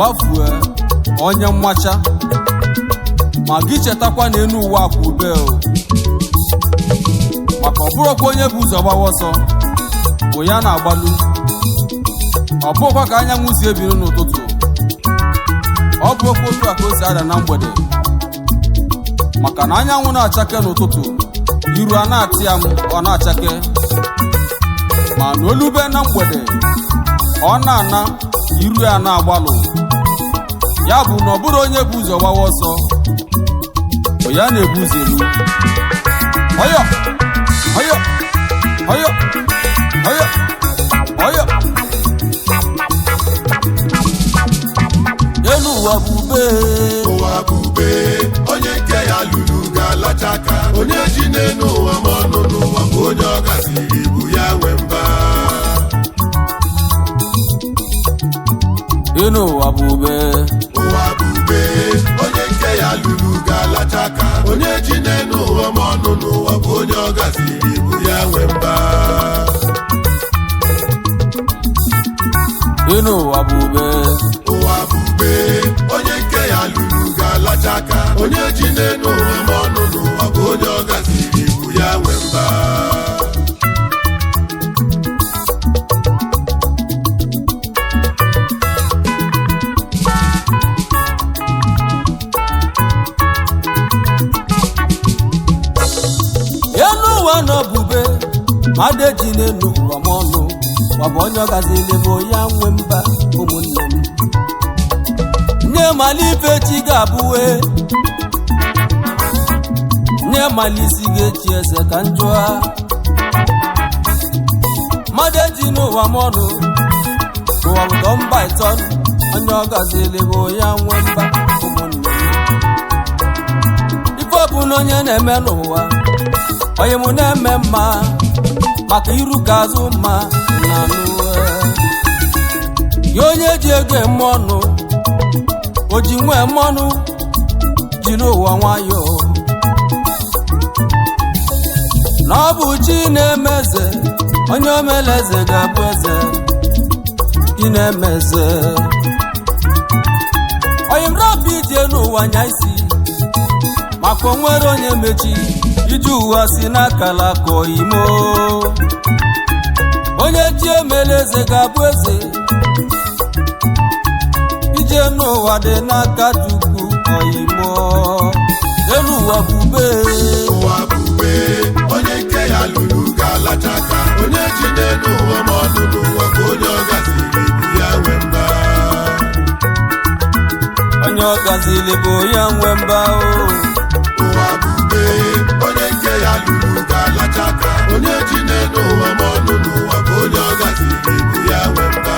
gbafue onye mmacha ma gị chetakwa n'enu uwe akwa ube maka ọ bụrụkwa onye bụ ụzọ gbawa ọsọ bụ ya na-agbalụ ọ bụrụkwa ka anyanwụ si ebiri n'ụtụtụ ọ bụrụkwa otu a ka o si ada na mgbede maka na anyanwụ na-achake n'ụtụtụ iru a na-atị ya m ọ na-achake ma n'olube na mgbede ọ na-ana iru ya na-agbalụ ya bụ na ọ bụrụ onye bụ ụzọ gbawa ọsọ bụ ya na-ebu ụzọ elu ọyọ ọyọ ọyọ ọyọ ọyọ elu ụwa bụ ube onye nke ya lụrụ ga-alacha aka onye ji n'elu ụwa ma ọnụ n'ụwa bụ onye ọ gasịrị ibu ya nwee mba elu ụwa bụ ube onye nke ya lụrụ ga-alacha aka onye ji n'elu ụwa ma ọnụ n'ụwa bụ onye ọ gasịrị ibu ya nwee mba elu ụwa bụ ube onye nke ya lụrụ ga-alacha aka onye ji n'elu ụwa ma ọnụ n'ụwa bụ onye ọ gasịrị ibu ya nwee mba n'obube mmadụ eji n'elu ụwa m ọnụ gbabụ onye ọ gazili bụ ya nwe mba ụmụnne m nye mali ife chi ga-abụwe nye mali isi ga-echi eze ka njụa mmadụ eji n'ụwa m ọnụ ụwa bụ mba ịtọ onye ọ gazili bụ ya nwe mba ụmụnne m ife ọ bụ na onye na-eme n'ụwa onye mụ na-eme mma maka iru ka azụ mma na ya onye ji ego eme ọnụ o ji nwee mmanụ jiri ụwa nwayọ na ọ bụ chi na-eme eze onye omele eze ga-abụ eze chi na-eme eze onye mrapụ ije n'ụwa nya isi maka o nwere onye mechi iji ụwa si n'akala ka imo onye chi emele eze ga-abụ eze ije n'ụwa dị n'aka Chukwu imo elu ụwa bụ ube onye nke ya lụrụ ga-alacha aka onye ji n'elu ụwa ma ọnụ n'ụwa bụ onye ọ gasịrị ibu ya nwee mba onye ọ gazili bụ ya nwee mba onye nke ya lụrụ ga-alacha aka onye ji n'elu ụwa ma ọnụ n'ụwa bụ onye ọ gasịrị ibu ya nwee mba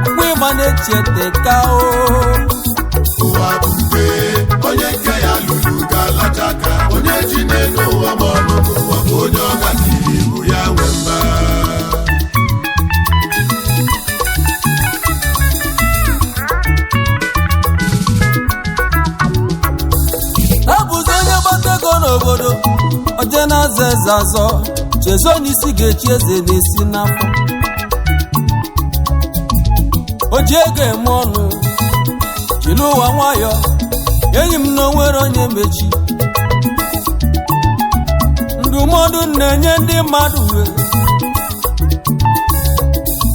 mgbe ịma na-echete ka ụwa bụ ube onye nke ya lụrụ ga-alacha aka onye ji n'elu ụwa ma ọnụ n'ụwa bụ onye ọ gasịrị ibu ya nwee mba n'obodo oje na-aza eze azọ chezo n'isi ga-echi eze na-esi n'afọ o ji ego eme ọnụ jiri ụwa nwayọ enyi m na onwere onye mechi ndụmọdụ na-enye ndị mmadụ uwe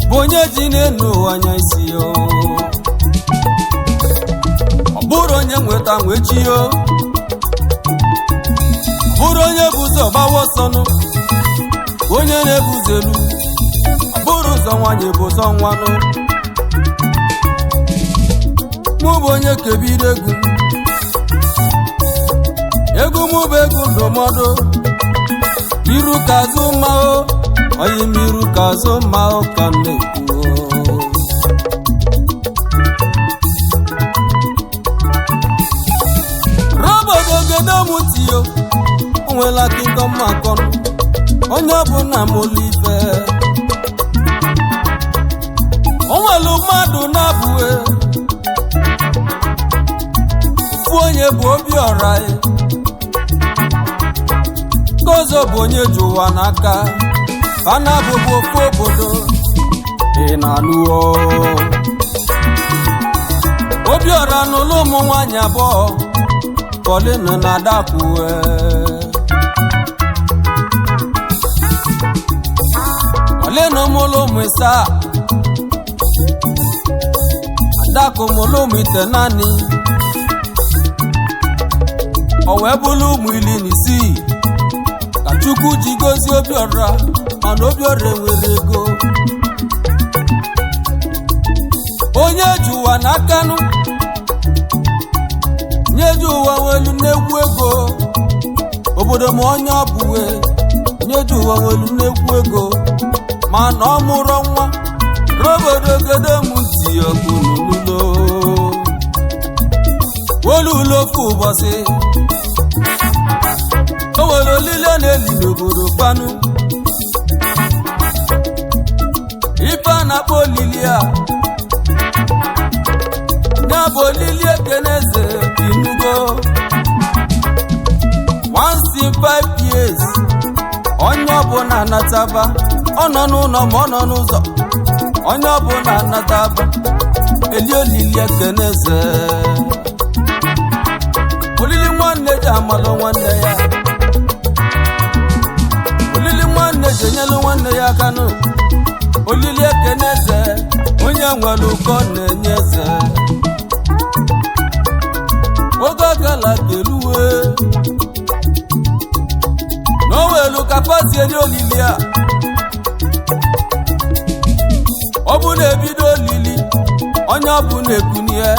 bụ onye ji n'elu ụwa anya isi ọ bụrụ onye nweta nwechi bụrụ onye bụ ụzọ gbawa ọsọnụ onye na-ebu ụzọ elu bụrụ ụzọ nwanyị bụ ụzọ nwanụ mụ bụ onye kebido egwu mụ bụ egwu ndụmọdụ iru ka azụ mma onye m iru ka azụ mma ka m na-ekwu robodo gedomutiyo onwela kingdom makon onye ọbụla molife onwelu mmadụ na-abụghị ofu onye bụ obi ọra Kozo bụ onye ji ụwa n'aka Fana bụbu ofu obodo ị na-anụ Obiora n'ụlọ ụmụ nwanyị abụọ Pauline na Adakwue Pauline mụlụ ụmụ isaa Adakụ mụlụ ụmụ ite naanị o wee bụlụ ụmụ 16 ka Chukwu ji gozie Obiora mana Obiora nwere ego onye ji ụwa n'akanụ nye ji ụwa welu nnekwu ego obodo m onye ọbụwe nye ji ụwa welu nnekwu ego mana ọ mụrụ nwa robodo gede m ntị ọkụnụlulo welu ulofu ụbọchị o were olile na-eli n'obodo kpanụ ife a na-akpọ olili a ya bụ olili Ekeneze Inugo once in 5 years onye ọbụla anataba ọ nọ n'ụlọ ma ọ nọ n'ụzọ onye ọbụla anataba eli olili Ekeneze olili nwanne ji amalụ nwanne ya olili nwanne ji enyelu nwanne ya kanụ olili Ekeneze onye nwere ụkọ na-enye eze oge agala keluwe n'owelu ka pasi eri olili a ọ bụ na-ebido olili onye ọ bụ na-ekunye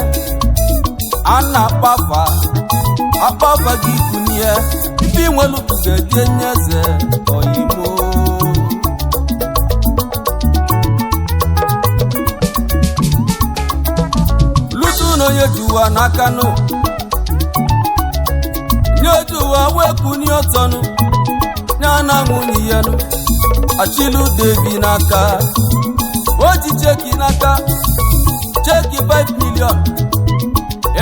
a na-akpafa gị kunye ife inwelu ga-eji enye eze oyimo lutu na onye ji ụwa n'akanụ nye ji ụwa wee kunye ọtọnụ nye na nwunye ya nụ achilu debi n'aka o ji cheki n'aka cheki 5 million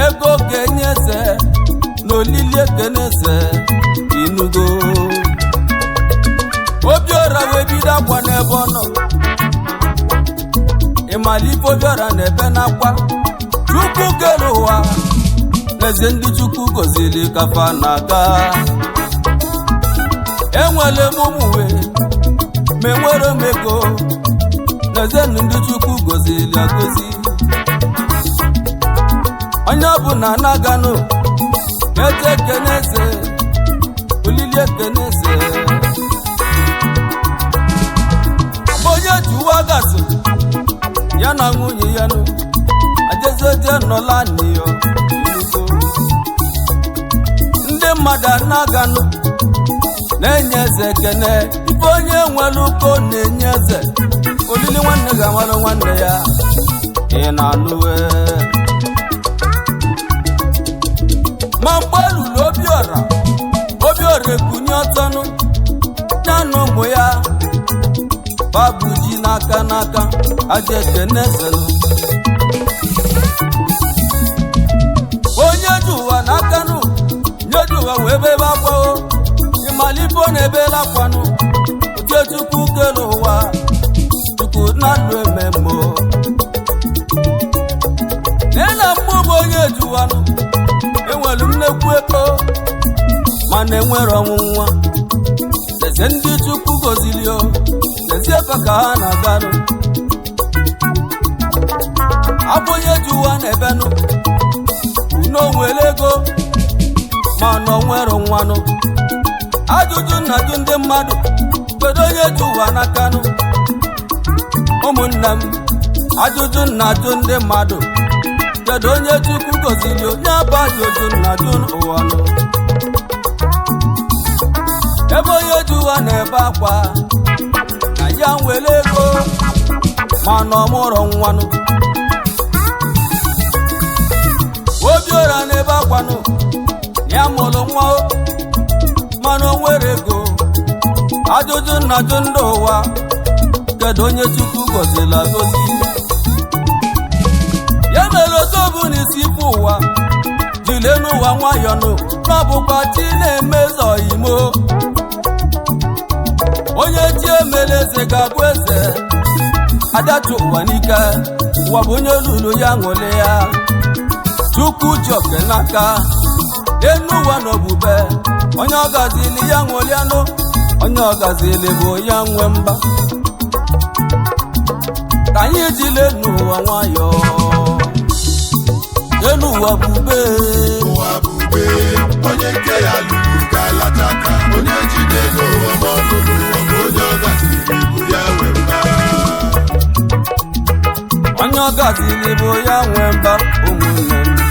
ego ga-enye eze n'olili Ekeneze Inugo Obiora wee bido akwa n'ebe ọ nọ ịmalife Obiora na-ebe n'akwa Chukwu kere ụwa n'eze ndị Chukwu gozili kafa na-aga enwere m ụmụwe ma enwere m ego n'eze ndị Chukwu gozili agozi onye ọbụla na-aganụ ete Ekeneze olili Ekeneze onye ji ụwa gasị ya na nwunye ya nụ ajezeje nọla n'iyo ndị mmadụ na-aganụ na-enye eze ekene ife onye nwere ụkọ na-enye eze olili nwanne ga-amalụ nwanne ya ị na-anụwe ma mgbe lụrụ Obiora ekunye ọtọnụ ya na ụmụ ya babuji n'aka aja Ekeneze onye ji ụwa n'akanụ nye ji ụwa wee bebe akwaho ịmalife na ebela akwanụ oche Chukwu kere ụwa Chukwu na-alụ ememo na mgbe onye ji ụwanụ enwere nnekwu ego mana enwere ọnwụnwa eze ndị Chukwu gozili o n'ezie ka ha na-aganụ abụ onye ji ụwa na-ebenụ n'onwere ego mana o nwere nwanụ ajụjụ na-ajụ ndị mmadụ kedu onye ji ụwa n'akanụ ụmụnne m ajụjụ na-ajụ ndị mmadụ kedu onye Chukwu gozili onye abụ ajụjụ na-ajụ ụwa nụ ebe onye ji ụwa na-ebe akwa na ya nwere ego mana ọ mụrụ nwanụ Obiora na-ebe akwanụ ya mụrụ nwa mana o nwere ego ajụjụ na-ajụ ndị ụwa kedu onye Chukwu gozili agozi ya mere otu bụ n'isi ife ụwa jile n'ụwa nwayọnụ n'ọbụkwa chi na-emeze oyimo onye chi emere eze ga-abụ eze adatu ụwa n'ike ụwa bụ onye lụrụ ya ṅụle ya Chukwu ji oke n'aka enu ụwa n'obube onye ọ gazili ya ṅụlianụ onye ọ gazili bụ ya nwe mba ka anyị jile n'ụwa nwayọ enu ụwa bube onye nke ya lụrụ ga-alacha aka onye jide n'ụwa ma ọ lụrụ ụwa bụ onye ọ gazili bụ ya nwe mba onye ọ gazili bụ ya nwe mba ụmụnne m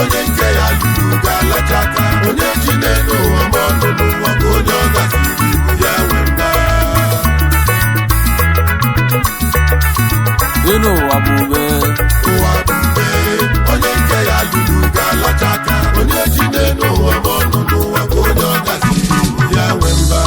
onye nke ya lụrụ ga-alacha aka onye jide n'ụwa ma ọ lụrụ ụwa bụ onye ọ gazili bụ ya nwe mba enu ụwa bube onye nke ya lụrụ ga-alacha aka onye jide n'ụwa ma ọ lụrụ ụwa bụ onye ọ gazili bụ ya nwe mba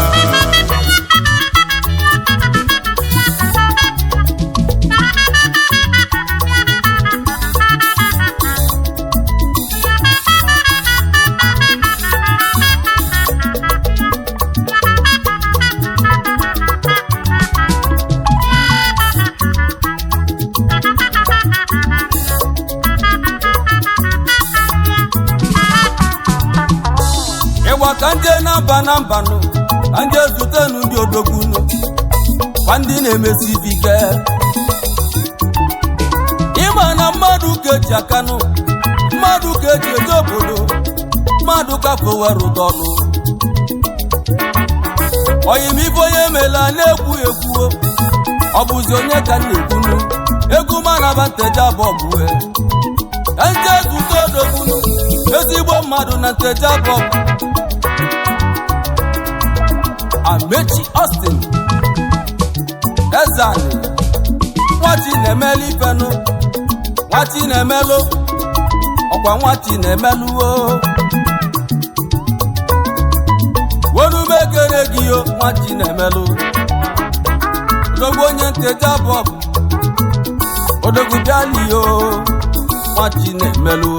ka nje na mbanụ ka nje zute ndị odogbunu kwa ndị na-emesi ike ịma na mmadụ keji akanụ mmadụ keji eje obodo mmadụ kapụ were ụdọnụ oyimife onye emela na-ekwu ekwuo ọ bụzi onye ka na-ekwunu egwu manaba nteja bọbue ka nje zute odogbunu ezigbo mmadụ na nteja bọbụ Amechi Austin Ezani nwati na-emelu ifenu nwati na-emelu ọkwa nwati na-emelu wenumekere gị yo nwati na-emelu odogwu onye nteja bob odogwu bịali yo nwati na-emelu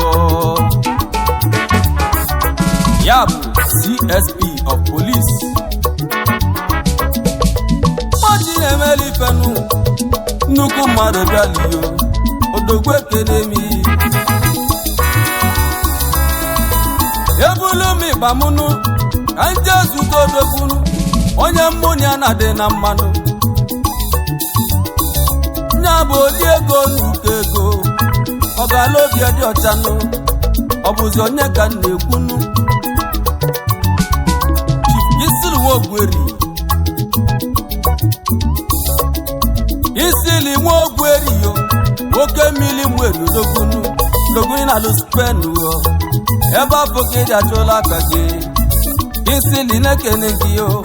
ya bụ CSP of Police na-emeli ifenu nnukwu mmadụ bịaliyo odogwu ekenemi ebulu m ịgbamụnụ ka nje zute odogbunu onye mmụnụ ya na-adị na mmanụ nya bụ oli ego n'uko ego ọ ga-ala obi dị ọchanụ ọ bụzi onye ka m na-ekwunu Isiliwa Ogweri Isili nwa Ogweriyo nwoke mmiri mweri odogbunu na luspenu ebe afọ ka ịdị achọla aka gị Isili na-ekene gị yo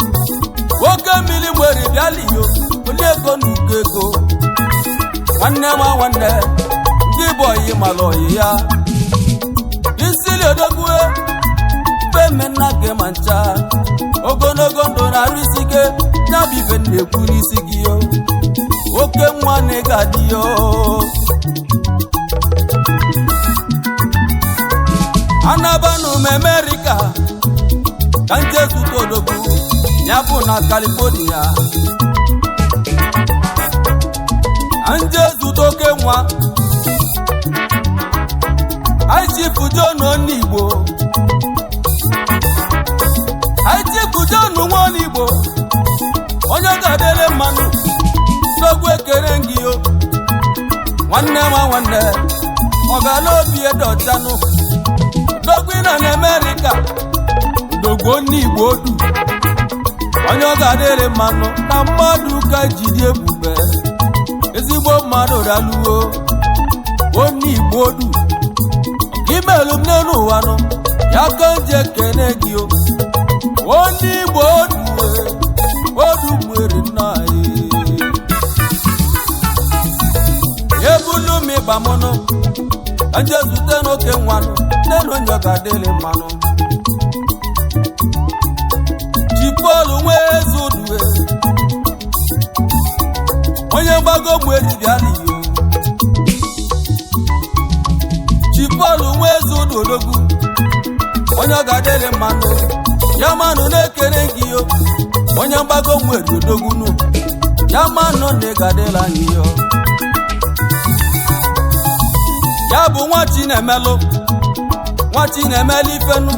nwoke mmiri mweri bịaliyo onye ego n'uko ego nwanne ma nwanne ndị bụ oyi mara oyi ya Isili odogbue femenna gị ma ncha ogologo ndụ na-arụ isi ike ya bụ ife na-ekwu n'isi gị yo oke nwa na-ega dị yo anabanụ m Amerika ka nje zute odogwu ya bụ na California nje zute oke nwa Chief John Onigbo Chief John Onigbo onye ga-adịle mmanụ n'ogwu ekere ngị yo nwanne ma nwanne ọ ga-ala obi edochanụ dogwu nọ n'Amerika dogwu Onigbo odu onye ọ ga-adịle mmanụ na mmadụ ka jide ebube ezigbo mmadụ daluo Onigbo odu imelu m n'elu ụwa nụ ya ka nje kene gị o Onigbo odu nwere nna ebulu m ịgbamụnụ ka nje zute n'oke nwanụ n'elu onye ga-adịlị mmanụ Chipolu nwee eze udue onye mgbago mweri bịala iyo Chipolu nwee eze udu odogwu onye ọ ga-adịrị mmanụ ya manụ na-ekere gị yo onye mgbago mweri odogwu nụ ya manụ na ị ga-adịrị anyị yo ya bụ nwa Chinemelu ifenu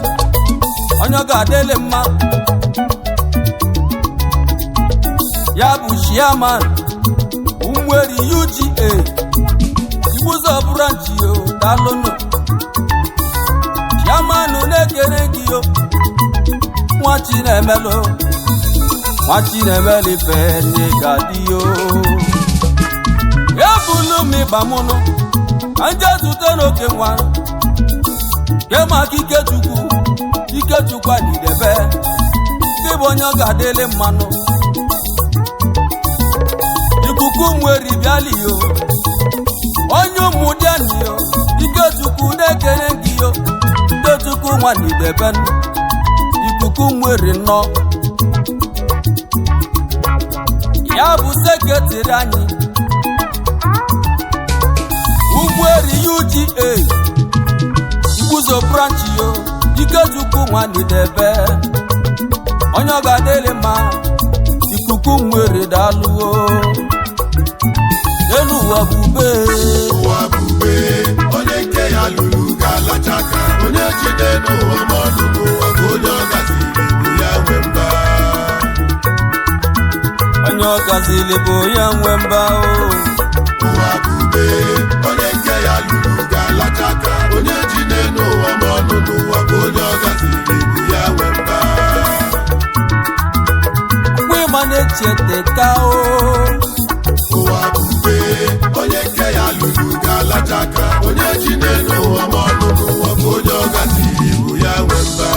onye ọ ga-adịlị mma ya bụ chairman Ụmụeri UGA Igbuzo branch yo dalụnụ chairman na-ekere gị yo nwa Chinemelu ife n'ịgadị yo ebulu m ịgbamụnụ anje zute n'oke nwa kemaka Ikechukwu Anidebe ndị bụ onye ọ ga-adịlị mmanụ ikuku Ụmụeri bịali yo onye ụmụdịani yo Ikechukwu na-ekere gị yo Ikechukwu Anidebe ikuku Ụmụeri nọ ya bụ sekretịrị anyị Ụmụeri UGA Igbuzo branch yo Ikechukwu Anidebe onye ọ ga-adịlị mma ikuku Ụmụeri dalụo elu ụwa bube onye nke ya lụrụ ga-alacha aka onye jide n'ụwa mọdụ n'ụwa ka onye ọ gaziri bụ ya nwe mba onye ọ gaziri bụ ya nwe mba ụwa bube onye nke ya lụrụ ga-alacha aka onye jide n'ụwa mọdụ n'ụwa ka onye ọ gaziri bụ ya nwe mba ịma na-echeteka ụwa bube onye nke ya lụrụ ga-alacha aka onye jide n'ụwa mọdụ n'ụwa ka onye ọ gaziri bụ ya nwe mba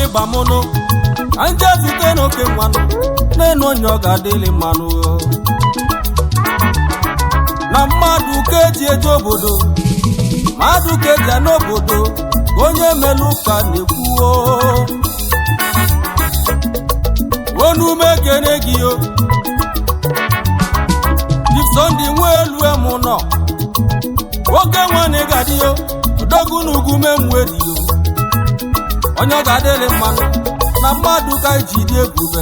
ịgbamụnụ anje zute n'oke nwanụ n'enu onye ọ ga-adịlị mmanụ na mmadụ ka eji eje obodo mmadụ ka eji n'obodo onye melu ka na-ekwuo onume kene gị yo Sunday nwe elu emu nọ nwoke nwanne ga-adị yo udogu n'ugwu Ụmụeri yo onye ọ ga-adịlị mmanụ na mmadụ ka iji dị ebube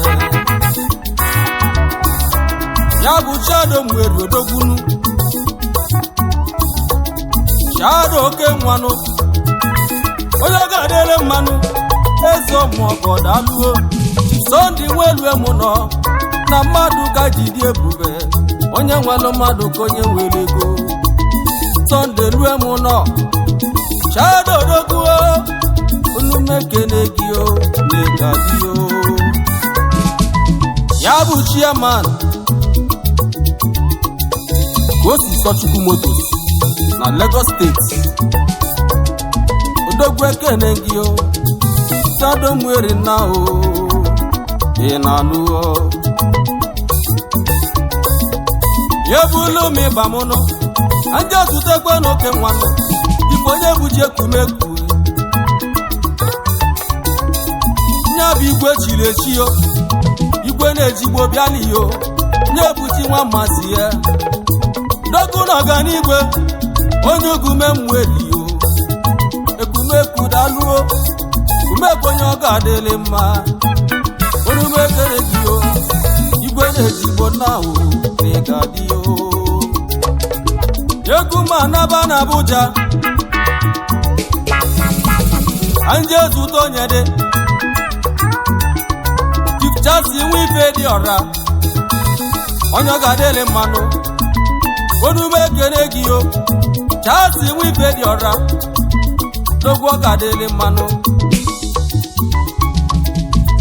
ya bụ Shadow Ụmụeri odogwunu Shadow oke nwanụ onye ọ ga-adịlị mmanụ eze ọmụọgọ dalụo Sunday nwe elu emu nọ na mmadụ ka iji dị ebube onye nwelụ mmadụ ka onye nwere ego Sunday elu emu nọ Shadow odogwuo Olumekene gị o n'ịgadị o ya bụ chairman Kosi Sochukwu Motos na Lagos Steeti odogwu ekene gị o Shadow Ụmụeri na o ị na-anụ o ya bụlụ m ịgbamụnụ anje otutekwe n'oke nwanụ ife onye buji ekumeku nya bụ igwe chiri echi yo igwe na-ejigbo bịali yo nye ebuchi nwa mmasị ya dogu na ọganigwe onye ugume Ụmụeri yo ekumeku dalụo kumeku onye ọ ga-adịlị mma Olumekene gị yo igwe na-ejigbo na o n'ịgadị yo egwu ma naba na Abuja anje zụta onye dị Chasi nwe ife dị ọra onye ọ ga-adịlị mmanụ Olumekene gị yo Chasi nwe ife dị ọra dogu ọ ga-adịlị mmanụ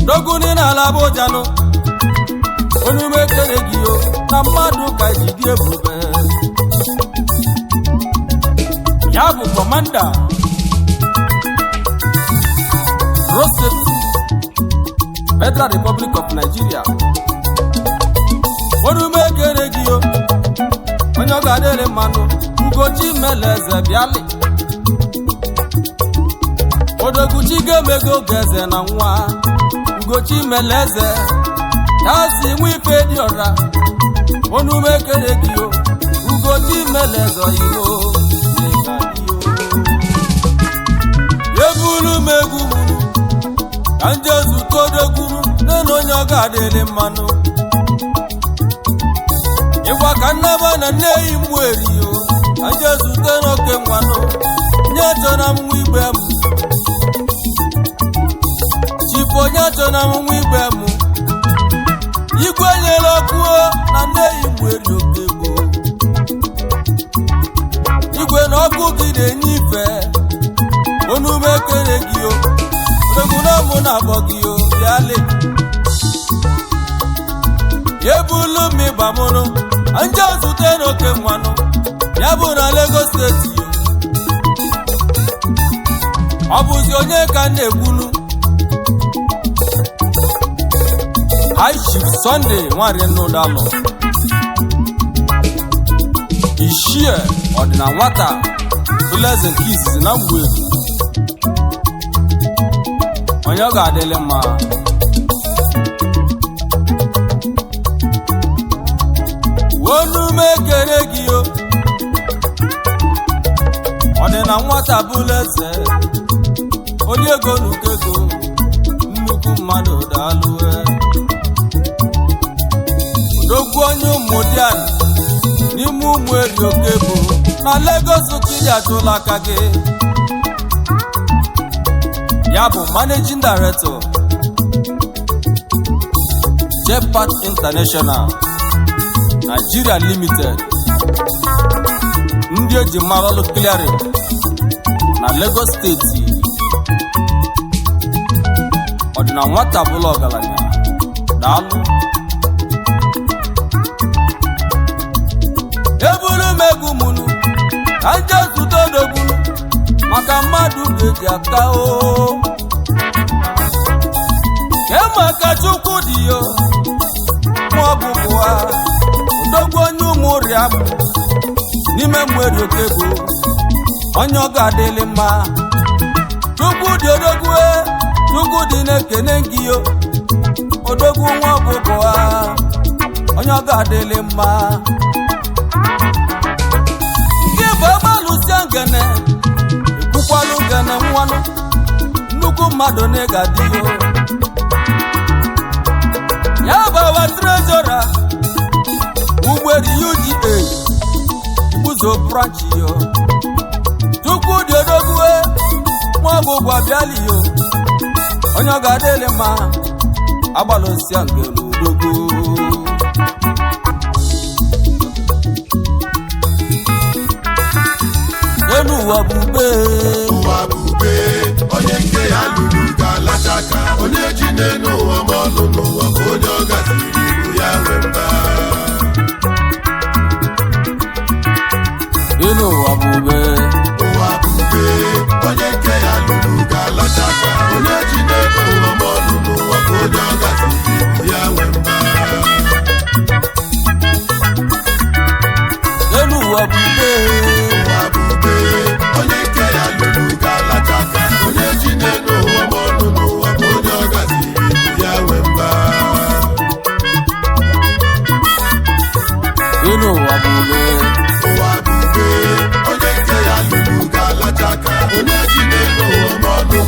dogu ni n'ala Abuja nụ Olumekene gị yo na mmadụ ka ji dị ebube ya bụ Commander Road Federal Republic of Nigeria Olumekene gị yo onye ọ ga-adịlị mmanụ Ugochi Meleze bịalị Odoguchi ga-emego geze na nwa Ugochi Meleze Chasi nwe ife dị ọra onume kere gị o ugodi melezo imo ebulu megwu munu ka njezu todegwuru nene onye ọ ga-adịrị mmanụ ịgwa ka nnaba na nne yi mụ eriyo ka njezu n'oke nwanụ nye chọna m nwa igbe m chifu onye chọna m nwa igbe m igwe nyere ọkụo na nne yi mụ eri oke gboo igwe na ọkụ gị na-enye ife onume kere gị o egwu na mụ na abọ gị o bịale ebulu m ịba mụrụ anje zute n'oke nwanụ ya bụ na Lagos steeti ọ bụzi onye ka na-ekwunu High Chief Sunday nwari nnụdalụ ishie ọdịna nwata Blaze nke izizi na mgbe onye ọ ga-adịlị mma onume kere gị o ọdịna nwata Blaze oliego n'ukego nnukwu mmadụ daalụwe odogwu onye ụmụdian n'ime ụmụ eri oke bụ na Lagos kiri ajụla aka gị ya bụ Managing Director Jepat International Nigeria Limited ndị eji mara ọlụ clearing na Lagos steeti ọdịna nwata bụla ọgaranya daalụ ebulu megwu munu ka nje zụta odogbunu maka mmadụ ga-eji aka o kemaka Chukwu dị yo maọbụ bụwa odogwu onye ụmụ rịa m n'ime mweri oke bụ onye ọ ga-adịlị mma Chukwu dị odogwu Chukwu dị na-ekene gị yo odogwu nwa ọbụbụ onye ọ ga-adịlị mma nke bụ agbalụsia ngene ekwukwalụ ngene nwanụ nnukwu mmadụ na-ega dị yo ya bụ awa trezọra ugberi UGA Igbuzo branch yo Chukwu dị odogwu maọbụ gwa bịali yo onye ọ ga-adịlị mma agbalụsia ngene odogwu elu ụwa bube onye nke ya lụrụ ga-alacha aka onye ji n'elu ụwa ma ọlụ n'ụwa bụ onye ọ gaziri ibu ya nwe mba elu ụwa bube onye nke ya lụrụ ga-alacha aka onye ji n'elu ụwa ma ọlụ n'ụwa bụ onye ọ gaziri ibu ya nwe mba elu ụwa bube onye nke ya lụrụ ga-alacha aka onye ji n'elu ụwa ma ọlụ n'ụwa bụ onye ọ gaziri ibu ya nwe mba elu ụwa bube onye nke ya lụrụ ga-alacha aka onye ji n'elu ụwa ma ọlụ